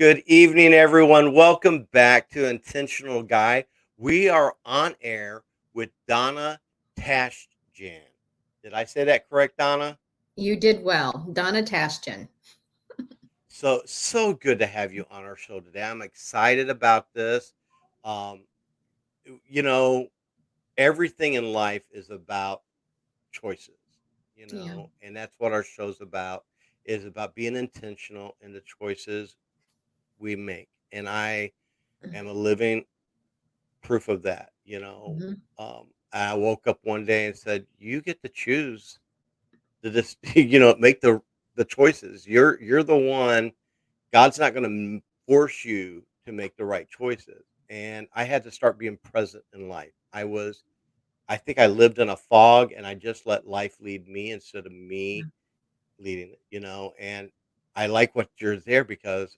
Good evening, everyone. Welcome back to Intentional Guy. We are on air with Donna Tashjian. Did I say that correct, Donna? You did well. Donna Tashjian. So good to have you on our show today. I'm excited about this. Um, you know, everything in life is about choices, Yeah. and that's what our show's about, is about being intentional in the choices we make. And I am a living proof of that. Hmm. I woke up one day and said, "You get to choose to just, make the choices. You're the one. God's not going to force you to make the right choices." And I had to start being present in life. I think I lived in a fog, and I just let life lead me instead of me leading it. And I like what you're there because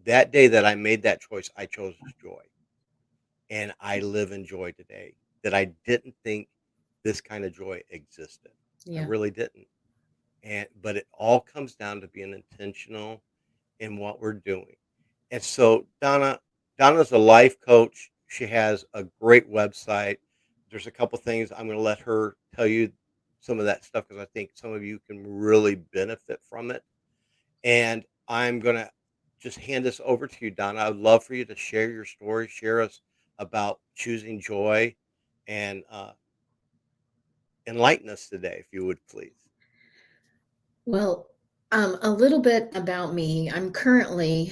that day that I made that choice, I chose joy. And I live in joy today that I didn't think this kind of joy existed. I Yeah. really didn't. But it all comes down to being intentional in what we're doing. And so Donna's a life coach. She has a great website. There's a couple things I'm going to let her tell you some of that stuff because I think some of you can really benefit from it. And I'm going to just hand this over to you, Donna. I'd love for you to share your story, share us about choosing joy, and enlighten us today, if you would please. Well, a little bit about me. I'm currently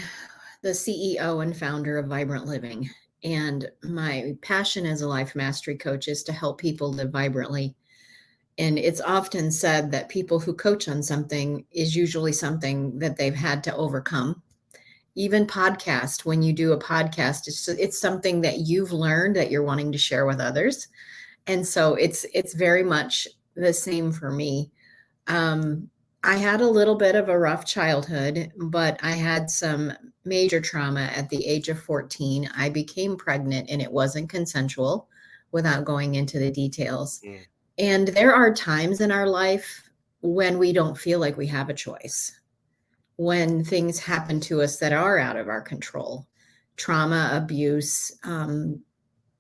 the CEO and founder of Vibrant Living. And my passion as a life mastery coach is to help people live vibrantly. And it's often said that people who coach on something is usually something that they've had to overcome. Even podcast, when you do a podcast, it's something that you've learned that you're wanting to share with others. And so it's very much the same for me. Um, I had a little bit of a rough childhood, but I had some major trauma at the age of 14. I became pregnant and it wasn't consensual without going into the details. Mm, And there are times in our life when we don't feel like we have a choice, when things happen to us that are out of our control, trauma, abuse,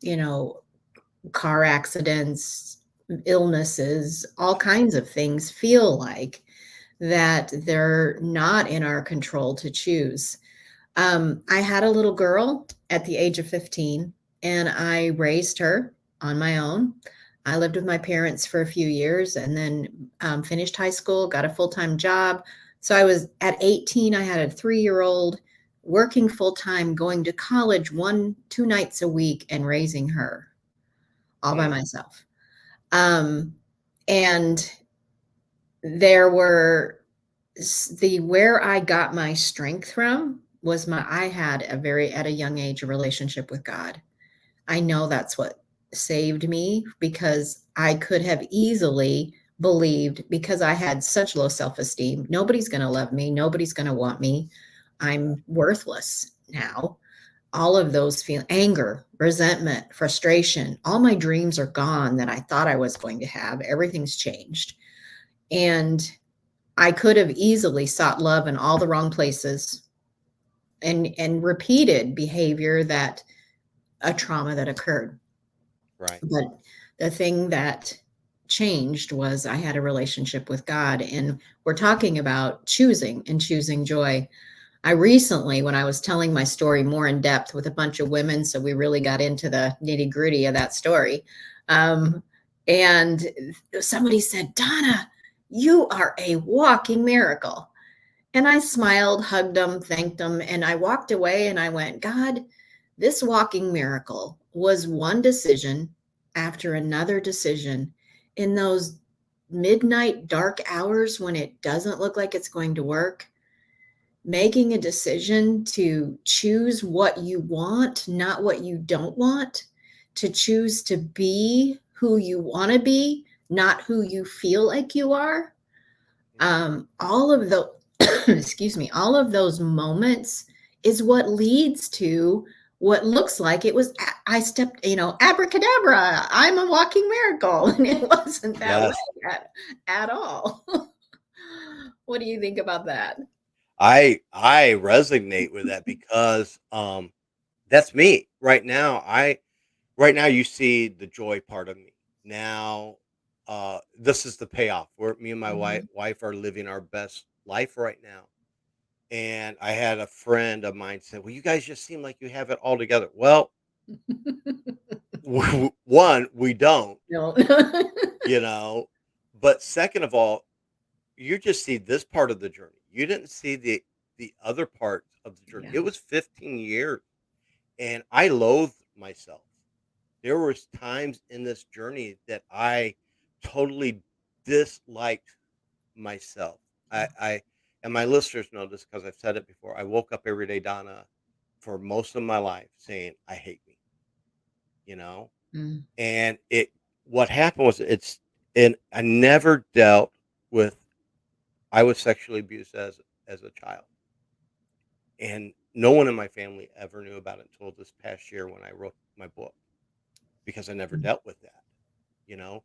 you know, car accidents, illnesses, all kinds of things feel like that they're not in our control to choose. I had a little girl at the age of 15 and I raised her on my own. I lived with my parents for a few years and then finished high school, got a full time job. So I was at 18, I had a 3-year old working full time, going to college 2 nights a week and raising her all by mm, myself. Um, and there were the where I got my strength from was I had at a young age, a relationship with God. I know that's what saved me because I could have easily believed because I had such low self-esteem, nobody's going to love me, nobody's going to want me. I'm worthless now. All of those feel anger, resentment, frustration, all my dreams are gone that I thought I was going to have. Everything's changed. And I could have easily sought love in all the wrong places and repeated behavior that a trauma that occurred. right. But the thing that changed was I had a relationship with God, and we're talking about choosing and choosing joy. I recently, when I was telling my story more in depth with a bunch of women, so we really got into the nitty gritty of that story. Um, and somebody said, Donna, you are a walking miracle. And I smiled, hugged them, thanked them, and I walked away and I went, God, this walking miracle was one decision after another decision in those midnight dark hours when it doesn't look like it's going to work. Making a decision to choose what you want, not what you don't want, to choose to be who you want to be, not who you feel like you are. Mm, All of the excuse me, all of those moments is what leads to what looks like it was. I stepped, abracadabra, I'm a walking miracle. And it wasn't that way yes, at all. What do you think about that? I resonate with that because that's me right now. I Right now you see the joy part of me. Now this is the payoff where me and my Mhm. wife are living our best life right now. And I had a friend of mine said, "Well, you guys just seem like you have it all together." Well, one, we don't, No. you know, but second of all, you just see this part of the journey. You didn't see the other parts of the journey. Yeah. It was 15 years and I loathed myself. There was times in this journey that I totally disliked myself. Yeah. I and my listeners know this because I've said it before. I woke up every day, Donna, for most of my life saying, I hate me, you know? Mm. And what happened was and I never dealt with, I was sexually abused as a child. And no one in my family ever knew about it until this past year when I wrote my book because I never Mm. dealt with that, you know?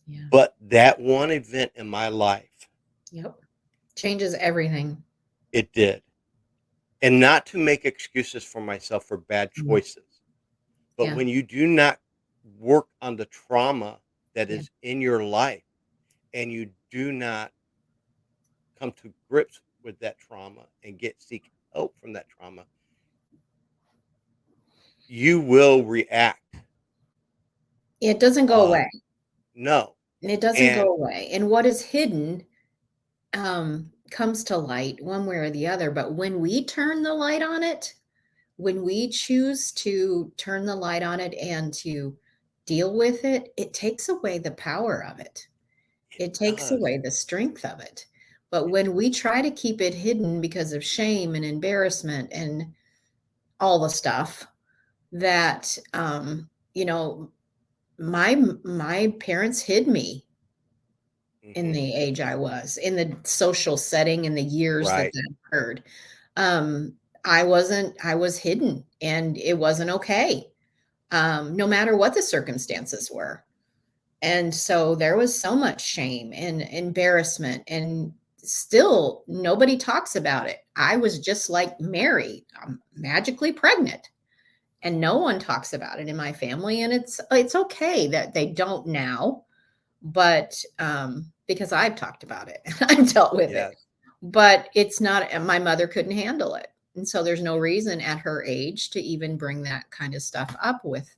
Yeah. But that one event in my life, Yep. Changes everything. it did. And not to make excuses for myself for bad Mm. choices, but Yeah. when you do not work on the trauma that Yeah. is in your life and you do not come to grips with that trauma and seek help from that trauma, you will react. It doesn't go away. No. It doesn't And go away. And what is hidden comes to light one way or the other. But when we turn the light on it, when we choose to turn the light on it and to deal with it, it takes away the power of it. it It takes does. away the strength of it. But It when we try to keep it hidden because of shame and embarrassment and all the stuff that, you know, my parents hid me in Mhm. the age I was, in the social setting, in the years that Right. that occurred. Um, I was hidden and it wasn't okay, no matter what the circumstances were. And so there was so much shame and embarrassment, and still nobody talks about it. I was just like Mary, magically pregnant, and no one talks about it in my family. And it's okay that they don't now, but because I've talked about it, I've dealt with it, Yes. but it's not. My mother couldn't handle it, and so there's no reason at her age to even bring that kind of stuff up with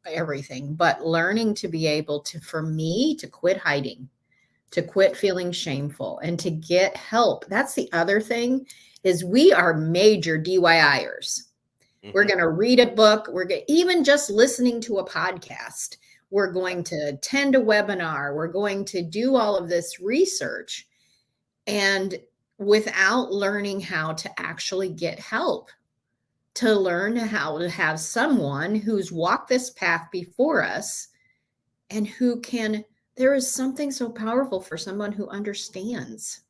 everything. But learning to be able to, for me, to quit hiding, to quit feeling shameful, and to get help. That's the other thing, is we are major DIYers. We're Mhm. going to read a book. Even just listening to a podcast. We're Yeah. going to attend a webinar. We're going to do all of this research. And without learning how to actually get help, to learn how to have someone who's walked this path before us and who can, there is something so powerful for someone who understands,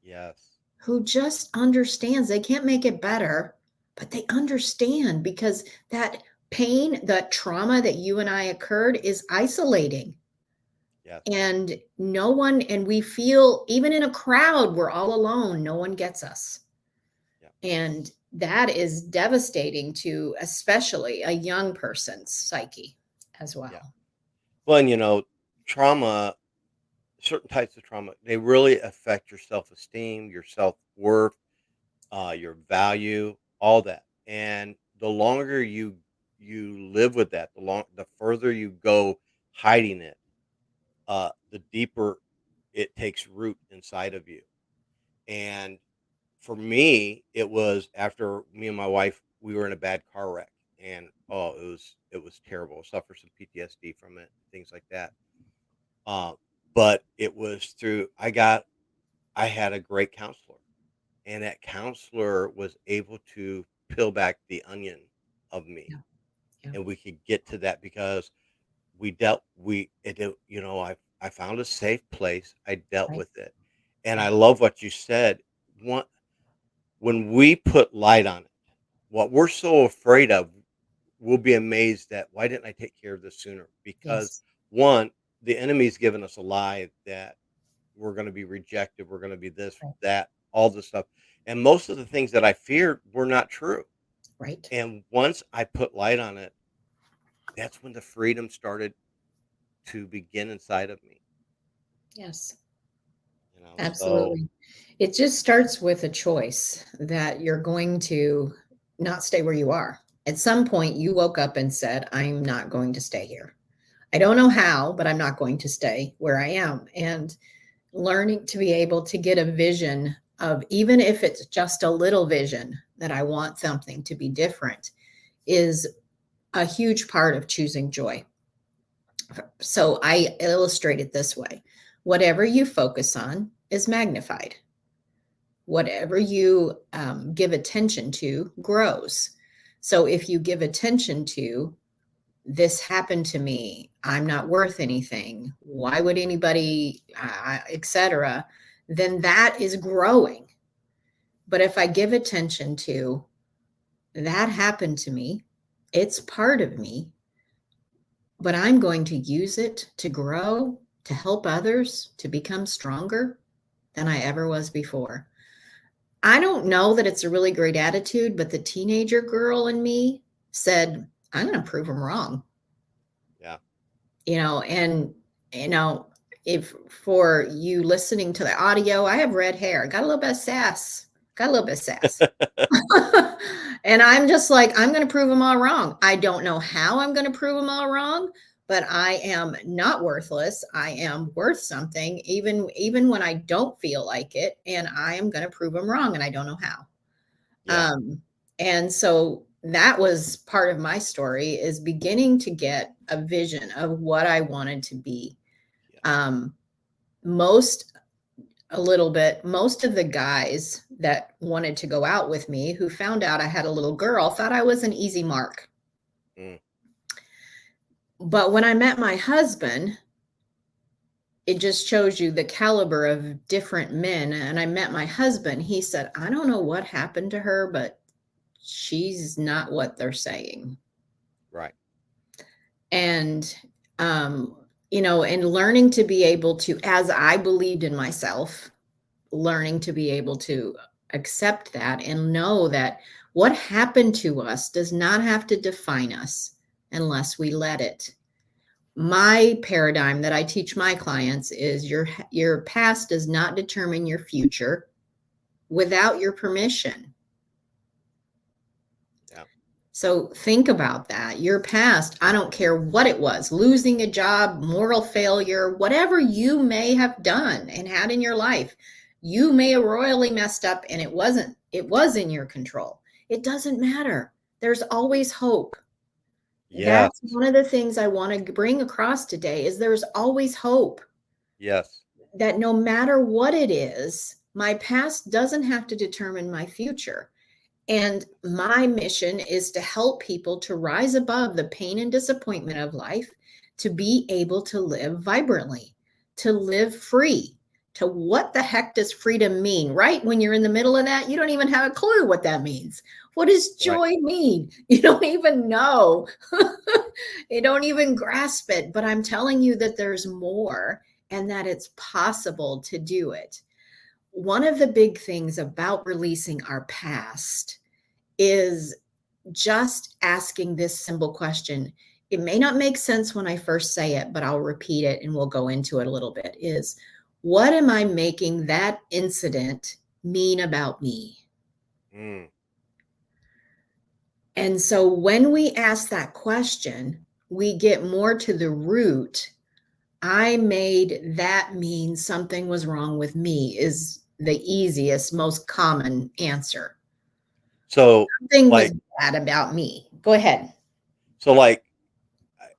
Yes. who just understands. They can't make it better, but they understand, because that pain, that trauma that you and I occurred is isolating. Yes. And no one, and we feel, even in a crowd, we're all alone. No one gets us. Yeah. And that is devastating to especially a young person's psyche as Yeah. well. Well, and trauma, certain types of trauma, they really affect your self-esteem, your self-worth, your value, all that. And the longer you live with that, the further you go hiding it, the deeper it takes root inside of you. And for me, it was after me and my wife, we were in a bad car wreck, and oh, it was terrible. I suffered some PTSD from it, things like that. Uh, but it was through I had a great counselor, and that counselor was able to peel back the onion of me, Yeah. Yeah. and we could get to that because we dealt we it, it- you know I found a safe place. I dealt Right. with it, and I Right. love what you said. One When we put light on it, what we're so afraid of, we'll be amazed at, why didn't I take care of this sooner? Because Yes. one, the enemy's given us a lie that we're going to be rejected, we're going to be this, Right. that. all this stuff. And most of the things that I feared were not true. Right. And once I put light on it, that's when the freedom started to begin inside of me, Yes. so Absolutely. It just starts with a choice that you're going to not stay where you are. At some point, you woke up and said, I'm not going to stay here. I don't know how, but I'm not going to stay where I am. And learning to be able to get a vision of, even if it's just a little vision, that I want something to be different, is a huge part of choosing joy. So I illustrate it this way: whatever you focus on is magnified. Whatever you give attention to grows. So if you give attention to, this happened to me, I'm not worth anything, why would anybody, etc., then that is growing. But if I give attention to, that happened to me, it's part of me, but I'm going to use it to grow, to help others, to become stronger than I ever was before. I don't know that it's a really great attitude, but the teenager girl in me said, I'm going to prove them wrong. yeah. And, you know, if for you listening to the audio, I have red hair, got a little bit of sass, got a little bit of sass. And I'm just like, I'm going to prove them all wrong. I don't know how I'm going to prove them all wrong, but I am not worthless. I am worth something, even when I don't feel like it. And I am going to prove them wrong, and I don't know how. Yeah. And so that was part of my story, is beginning to get a vision of what I wanted to be. Yeah. Most of the guys that wanted to go out with me, who found out I had a little girl, thought I was an easy mark. Mm. But when I met my husband, it just shows you the caliber of different men. And I met my husband, he said, I don't know what happened to her, but she's not what they're saying. Right. And, and learning to be able to, as I believed in myself, learning to be able to accept that and know that what happened to us does not have to define us unless we let it. My paradigm that I teach my clients is your past does not determine your future without your permission. Yeah. So think about that. Your past, I don't care what it was, losing a job, moral failure, whatever you may have done and had in your life, you may have royally messed up and it was in your control. It doesn't matter. There's always hope. Yes. That's one of the things I want to bring across today, is there's always hope. Yes. That no matter what it is, my past doesn't have to determine my future. And my mission is to help people to rise above the pain and disappointment of life, to be able to live vibrantly, to live free. To what the heck does freedom mean? Right when you're in the middle of that, you don't even have a clue what that means. What does Right. joy mean? You don't even know. You don't even grasp it. But I'm telling you that there's more, and that it's possible to do it. One of the big things about releasing our past is just asking this simple question. It may not make sense when I first say it, but I'll repeat it and we'll go into it a little bit. Is, what am I making that incident mean about me? Mm. And so when we ask that question, we get more to the root. I made that mean something was wrong with me, is the easiest, most common answer. So, Something was like bad about me. Go ahead. so, like,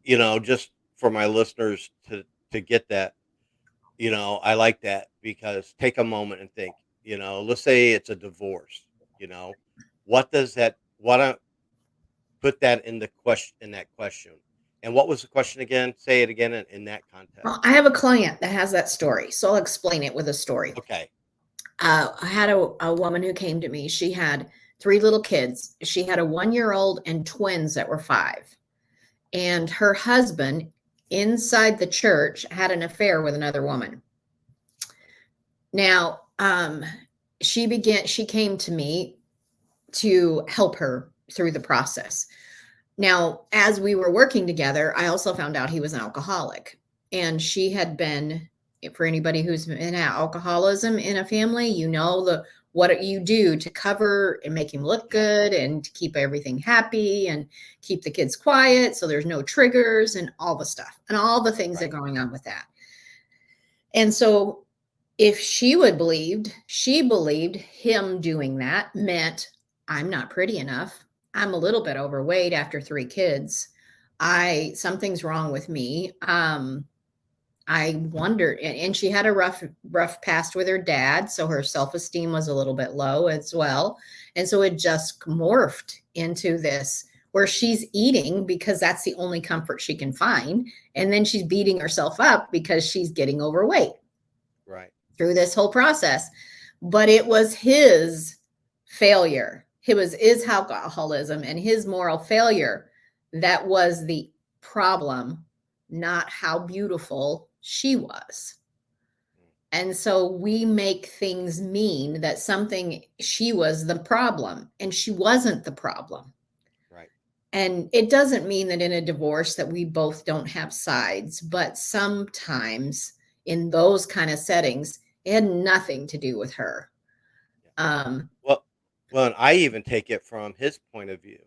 just for my listeners to get that, I like that, because take a moment and think, let's say it's a divorce, you know, what does that what put that in the question in that question. And what was the question again? Say it again in that context. Well, I have a client that has that story, so I'll explain it with a story. Okay. I had a woman who came to me. She had 3 little kids. She had a 1-year-old and twins that were 5. And her husband, inside the church, had an affair with another woman. Now, she came to me to help her through the process. Now, as we were working together, I also found out he was an alcoholic. And she had been, for anybody who's in alcoholism in a family, you know what you do to cover and make him look Yeah. good and to keep everything happy and keep the kids quiet so there's no triggers and all the stuff and all the things that Right. are going on with that. And so if she believed him doing that meant I'm not pretty enough. I'm a little bit overweight after 3 kids. Something's wrong with me. I wondered, and she had a rough past with her dad, so her self-esteem was a little bit low as well. And so it just morphed into this where she's eating because that's the only comfort she can find, and then she's beating herself up because she's getting overweight Right. through this whole process. But it was his failure. It was his alcoholism and his moral failure that was the problem, not how beautiful she was. And so we make things mean that she was the problem, and she wasn't the problem. Right. And it doesn't mean that in a divorce that we both don't have sides, but sometimes in those kind of settings, it had nothing to do with her. Yeah. Um, Well, and I even take it from his point of view.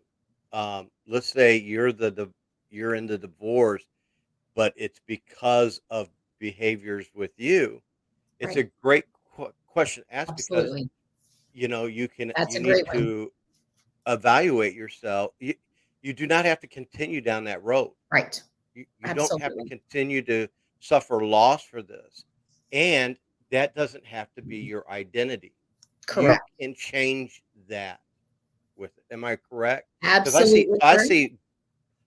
Let's say you're in the divorce, but it's because of behaviors with you. It's a right. great question to ask because Absolutely. That's you a need great one. to evaluate yourself. You do not have to continue down that road. Right. You don't have to Absolutely. continue to suffer loss for this, and that doesn't have to be your identity. You Correct. can change that with it. Am I correct? Because Absolutely correct.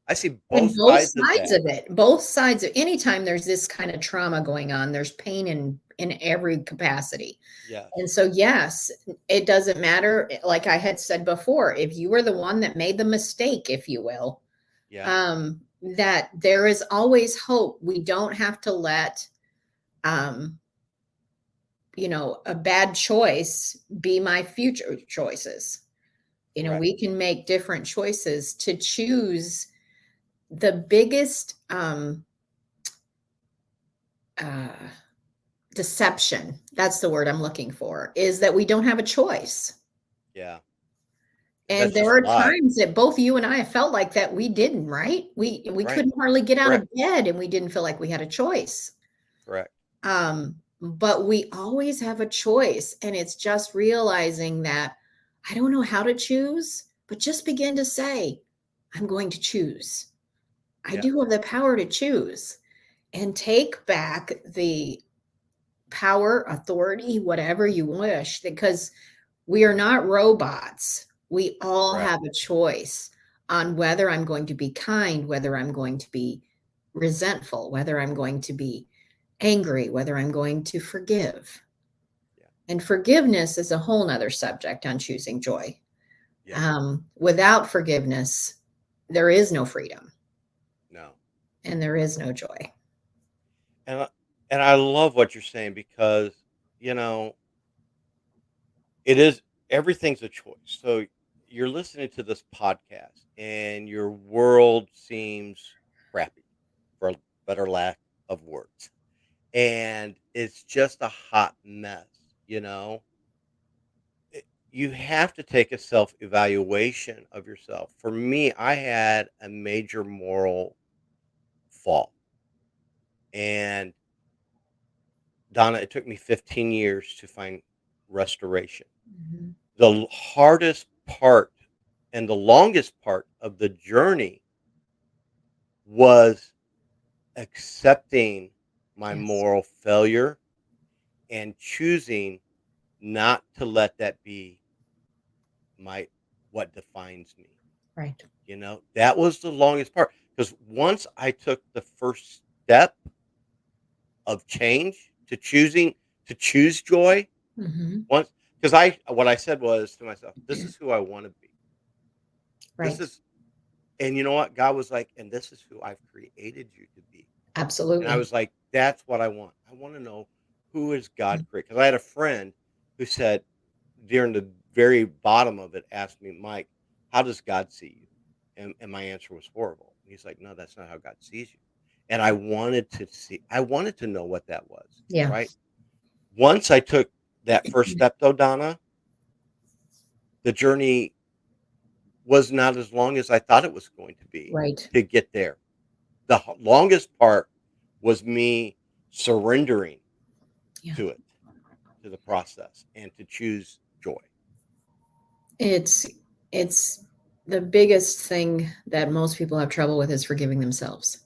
I see And both both sides of sides that. of it, both sides of anytime there's this kind of trauma going on, there's pain in every capacity. And Yes. so, yes, it doesn't matter. Like I had said before, if you were the one that made the mistake, if you will, Yeah. that there is always hope. We don't have to let, um, a bad choice be my future choices. Correct. We can make different choices to choose the biggest uh, deception. That's the word I'm looking for, is that we don't have a choice. Yeah. Because And that's there just a are lie. times that both you and I have felt like that we didn't, right? We Right. couldn't hardly get out of Correct. bed and we didn't feel like we had a choice. Correct. But we always have a choice. And it's just realizing that I don't know how to choose, but just begin to say, I'm going to choose. I Yes. do have the power to choose and take back the power, authority, whatever you wish, because we are not robots. We all Correct. have a choice on whether I'm going to be kind, whether I'm going to be resentful, whether I'm going to be angry, whether I'm going to forgive. Yeah. And forgiveness is a whole nother subject on choosing joy. Yes. Without forgiveness, there is no freedom No. and there is no joy. And I love what you're saying because you know it is everything's a choice. So you're listening to this podcast and your world seems crappy for a better lack of words. And it's just a hot mess, you know? You have to take a self-evaluation of yourself. For me, I had a major moral fall. And Donna, it took me 15 years to find restoration. Mhm. The hardest part and the longest part of the journey was accepting my Yes. moral failure and choosing not to let that be my what defines me. Right. That was the longest part because once I took the first step of change to choose joy, Hmm. once because I what I said was to myself, this is who I want to be. This Right. is and you know what? God was like, and this is who I've created you to be. And I Absolutely. was like, "That's what I want. I wanna know who is God created." Because I had a friend who said, during the very bottom of it, asked me, Mike, how does God see you? And my answer was horrible. He's like, no, that's not how God sees you. And I wanted to know what that was, Yeah. right? Once I took that first step though, Donna, the journey was not as long as I thought it was going to be Right. to get there. The longest part was me surrendering Yeah. to it, to the process, and to choose joy. It's it's the biggest thing that most people have trouble with is forgiving themselves.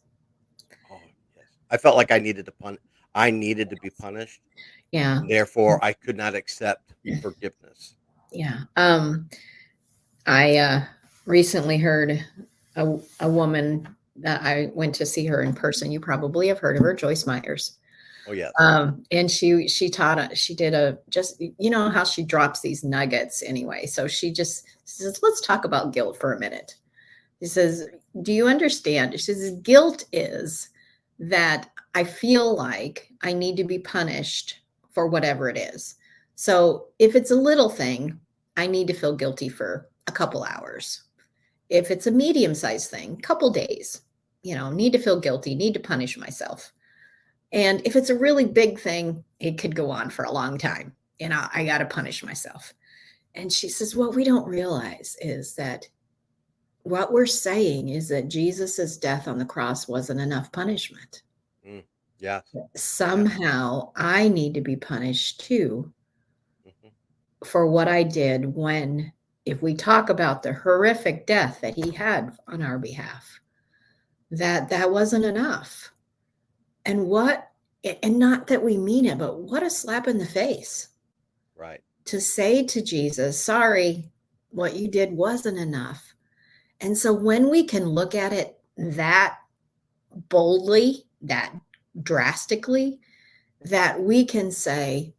Oh, yes. I felt like I needed to be punished, Yeah. and therefore I could not accept forgiveness. Yeah. I recently heard a woman that I went to see her in person. You probably have heard of her, Joyce Myers. Oh, yes. And she did a just how she drops these nuggets anyway. So she just says, let's talk about guilt for a minute. She says, do you understand? She says, guilt is that I feel like I need to be punished for whatever it is. So if it's a little thing, I need to feel guilty for a couple hours. If it's a medium sized thing, couple days, need to feel guilty, need to punish myself. And if it's a really big thing, it could go on for a long time. I got to punish myself. And she says, what we don't realize is that what we're saying is that Jesus's death on the cross wasn't enough punishment. Mm, yes. Yes. Somehow I need to be punished too Hmm. for what I did when, if we talk about the horrific death that he had on our behalf, that wasn't enough. And not that we mean it, but what a slap in the face Right. to say to Jesus, sorry, what you did wasn't enough. And so when we can look at it that boldly, that drastically, that we can say,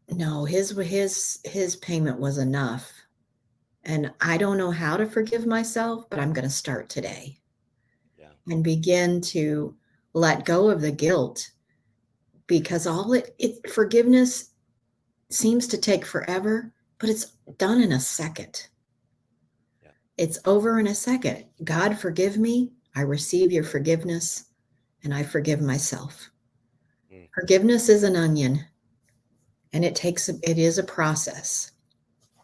no, his payment was enough. And I don't know how to forgive myself, but I'm going to start today Yeah. and begin to let go of the guilt, because forgiveness seems to take forever, but it's done in a second. Yeah. It's over in a second. God, forgive me. I receive your forgiveness and I forgive myself. Mm, Forgiveness is an onion, and it is a process.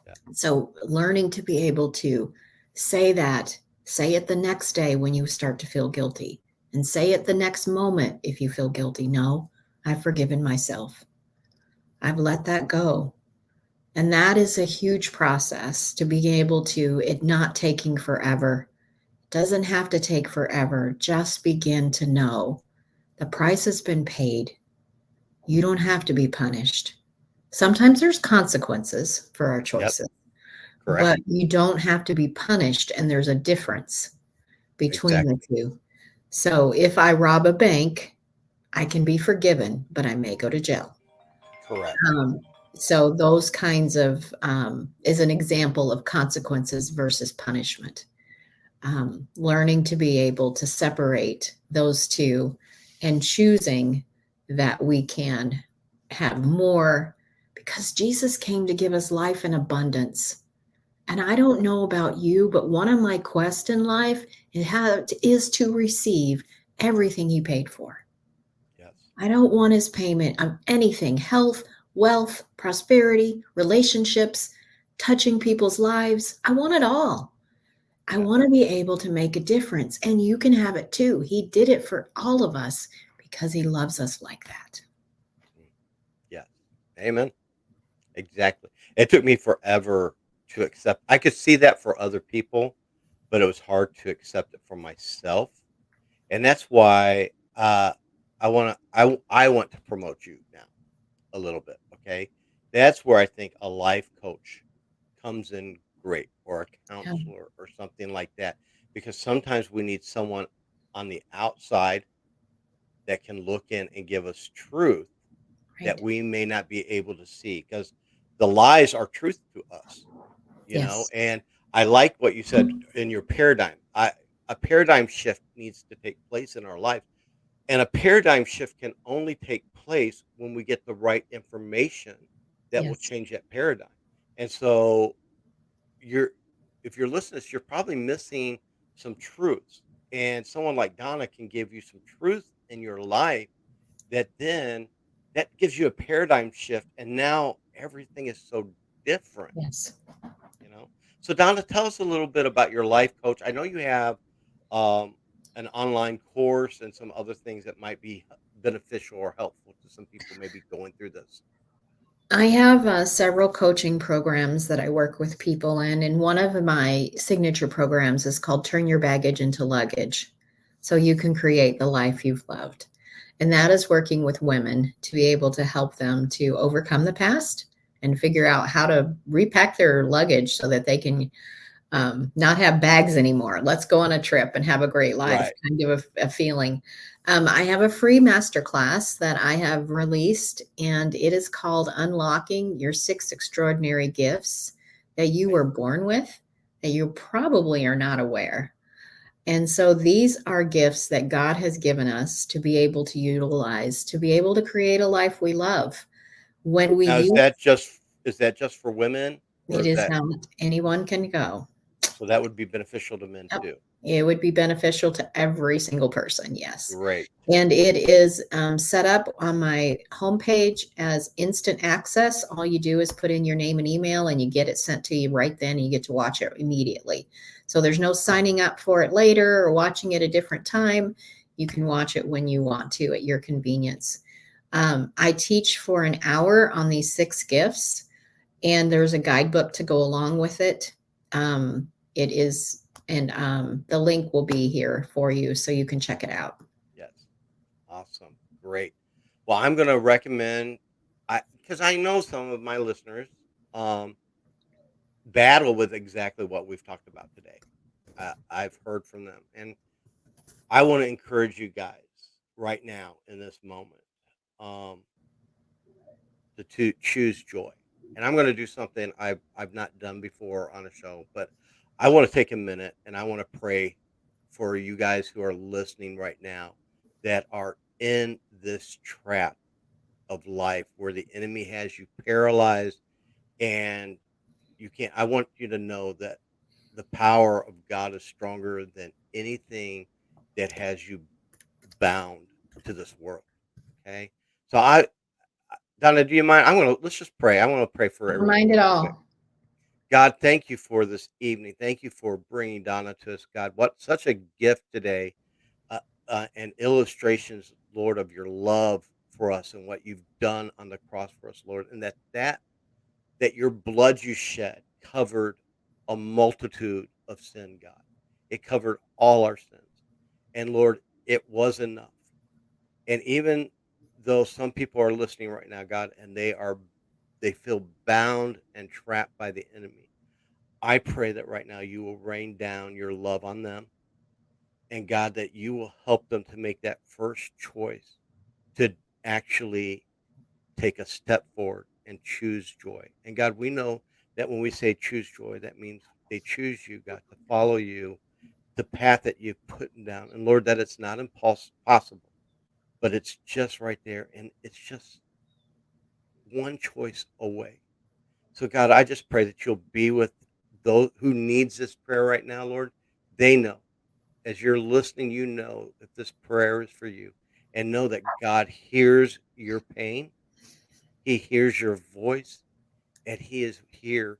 yeah. So learning to be able to say it the next day when you start to feel guilty, and say it the next moment if you feel guilty. No, I've forgiven myself. I've let that go. And that is a huge process, to be able to it not taking forever. Doesn't have to take forever. Just begin to know the price has been paid. You don't have to be punished. Sometimes there's consequences for our Yep. choices, Correct. but you don't have to be punished. And there's a difference between the Exactly. two. So if I rob a bank, I can be forgiven, but I may go to jail. Correct. Um, so those kinds of is an example of consequences versus punishment. Learning to be able to separate those two, and choosing that we can have more, because Jesus came to give us life in abundance. And I don't know about you, but one of my quests in life is to receive everything he paid for. Yes. I don't want his payment of anything: health, wealth, prosperity, relationships, touching people's lives. I want it all. I Yeah. want to be able to make a difference, and you can have it too. He did it for all of us because he loves us like that. Mm, yes. Amen. Exactly. It took me forever to accept. I could see that for other people, but it was hard to accept it for myself. And that's why I want to promote you now a little bit, okay? That's where I think a life coach comes in great, or a Yeah, counselor or something like that, because sometimes we need someone on the outside that can look in and give us truth that right. we may not be able to see, because the lies are truth to us, Yes. and I like what you said in your paradigm. A paradigm shift needs to take place in our life, and a paradigm shift can only take place when we get the right information that will Yes. change that paradigm. And so you're if you're listening to this, you're probably missing some truths. And someone like Donna can give you some truth in your life that then that gives you a paradigm shift. And now everything is so different, Yes. you know? So Donna, tell us a little bit about your life coach. I know you have um, an online course and some other things that might be beneficial or helpful to some people maybe going through this. I have several coaching programs that I work with people in, and one of my signature programs is called Turn Your Baggage into Luggage so you can create the life you've loved. And that is working with women to be able to help them to overcome the past and figure out how to repack their luggage so that they can not have bags anymore. Let's go on a trip and have a great life, Right. kind of a feeling. I have a free masterclass that I have released, and it is called Unlocking Your Six Extraordinary Gifts That You Okay. Were Born With, that you probably are not aware. And so these are gifts that God has given us to be able to utilize, to be able to create a life we love. When we Now, use is that just for women, or it, is is that not anyone can go. so that would be beneficial to men Yep. too? It would be beneficial to every single person, yes. Great. And it is set up on my homepage as instant access. All you do is put in your name and email, and you get it sent to you right then, and you get to watch it immediately. So there's no signing up for it later or watching it a different time. You can watch it when you want to at your convenience. I teach for an hour on these six gifts, and there's a guidebook to go along with it. It is, and the link will be here for you so you can check it out. Yes. Awesome. Great. Well, I'm going to recommend I because I know some of my listeners um battle with exactly what we've talked about today. I've heard from them, and I want to encourage you guys right now in this moment um to choose joy. And I'm going to do something I've not done before on a show, but I want to take a minute and I want to pray for you guys who are listening right now that are in this trap of life where the enemy has you paralyzed and you can't. I want you to know that the power of God is stronger than anything that has you bound to this world. Okay. So Donna, do you mind? Let's just pray. I want to pray for Never everyone mind at real quick. all. God, thank you for this evening. Thank you for bringing Donna to us, God. What such a gift today, and illustrations, Lord, of your love for us and what you've done on the cross for us, Lord, and that your blood you shed covered a multitude of sin, God. It covered all our sins, and Lord, it was enough. And even though some people are listening right now, God, and they feel bound and trapped by the enemy, I pray that right now you will rain down your love on them, and God, that you will help them to make that first choice to actually take a step forward and choose joy. And God, we know that when we say choose joy, that means they choose you, God, to follow you, the path that you've put down. And Lord, that it's not impossible, but it's just right there. And it's just one choice away. So God, I just pray that you'll be with those who needs this prayer right now, Lord. They know as you're listening, you know that this prayer is for you, and know that God hears your pain. He hears your voice, and he is here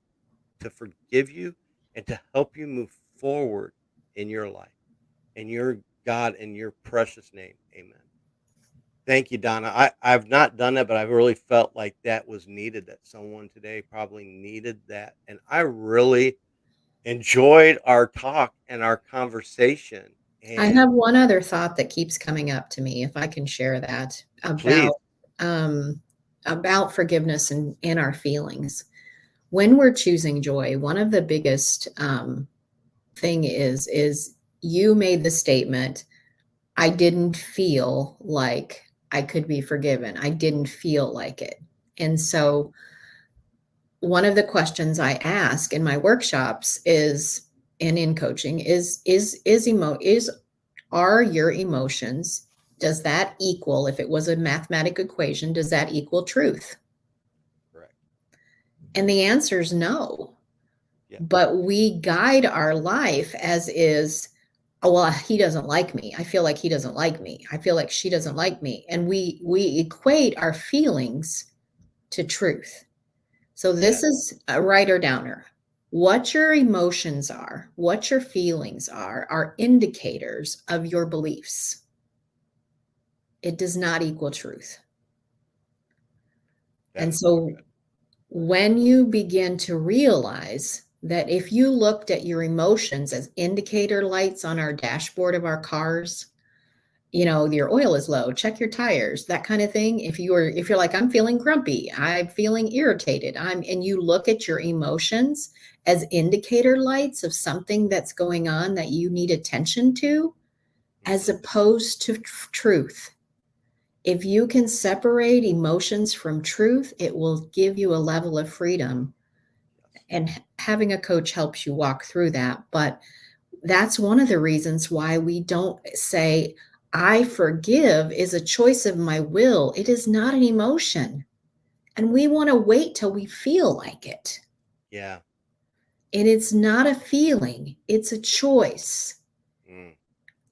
to forgive you and to help you move forward in your life. In your God, in your precious name. Amen. Thank you, Donna. I've not done that, but I've really felt like that was needed, that someone today probably needed that. And I really enjoyed our talk and our conversation. I And have one other thought that keeps coming up to me, if I can share that, please, um, about forgiveness and our feelings. When we're choosing joy, one of the biggest thing is you made the statement, I didn't feel like I could be forgiven. I didn't feel like it. And so one of the questions I ask in my workshops is and in coaching is are your emotions, does that equal, if it was a mathematic equation, does that equal truth? correct. And the answer is no. Yeah. But we guide our life as is, oh, well, he doesn't like me. I feel like he doesn't like me. I feel like she doesn't like me. And we equate our feelings to truth. So this Yes. is a writer downer. What your emotions are, what your feelings are indicators of your beliefs. It does not equal truth. That And is so so good. when you begin to realize that if you looked at your emotions as indicator lights on our dashboard of our cars, your oil is low, check your tires, that kind of thing. If you're like, I'm feeling grumpy, I'm feeling irritated, and you look at your emotions as indicator lights of something that's going on that you need attention to, as Mhm. opposed to truth. If you can separate emotions from truth, it will give you a level of freedom. Yes. And having a coach helps you walk through that. But that's one of the reasons why we don't say, I forgive is a choice of my will. It is not an emotion. And we want to wait till we feel like it. Yeah. And it's not a feeling, it's a choice. Mm.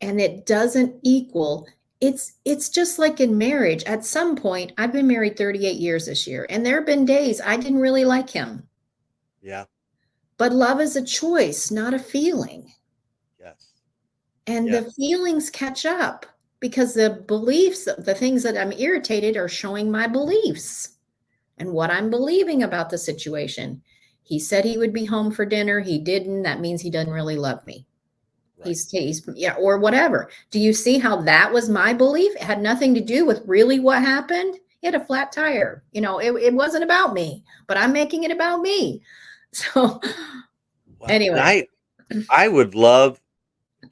And it doesn't equal. It's just like in marriage. At some point, I've been married 38 years this year, and there have been days I didn't really like him. Yeah. But love is a choice, not a feeling. Yes. And Yes. the feelings catch up because the beliefs, the things that I'm irritated are showing my beliefs and what I'm believing about the situation. He said he would be home for dinner. He didn't. That means he doesn't really love me. Right. Yeah, or whatever. Do you see how that was my belief? It had nothing to do with really what happened. He had a flat tire. It wasn't about me, but I'm making it about me. So, Well, and anyway, I would love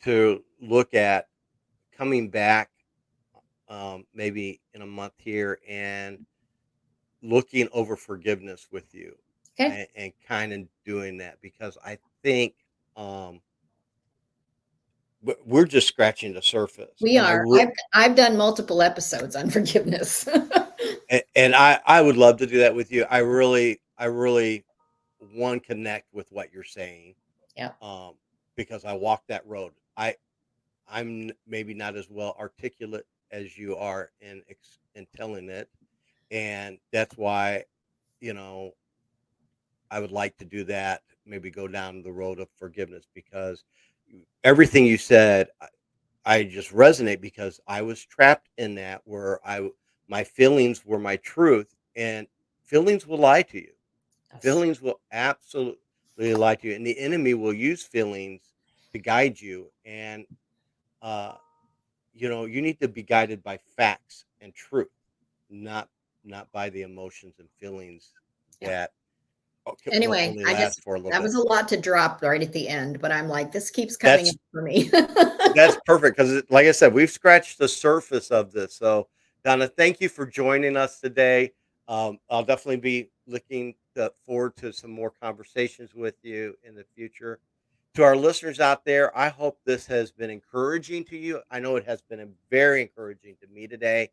to look at coming back, maybe in a month here and looking over forgiveness with you, okay. and kind of doing that because I think, um, we're just scratching the surface, We and are. I've done multiple episodes on forgiveness. I would love to do that with you. I really one connect with what you're saying, Yeah. um, because I walk that road. Maybe not as well articulate as you are in telling it, and that's why, you know, I would like to do that, maybe go down the road of forgiveness because everything you said, I just resonate because I was trapped in that where my feelings were my truth, and feelings will lie to you. Yes. Feelings will absolutely lie to you, and the enemy will use feelings to guide you. And uh, you need to be guided by facts and truth, not by the emotions and feelings Yeah. that will Anyway, only last for a little that bit. was a lot to drop right at the end, but I'm like, this keeps coming up That's for me. That's perfect because, like I said, we've scratched the surface of this. So, Donna, thank you for joining us today. I'll definitely be looking forward to some more conversations with you in the future. To our listeners out there, I hope this has been encouraging to you. I know it has been very encouraging to me today.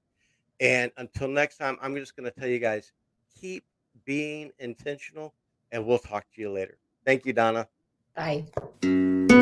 And until next time, I'm just going to tell you guys keep being intentional, and we'll talk to you later. Thank you, Donna. Bye.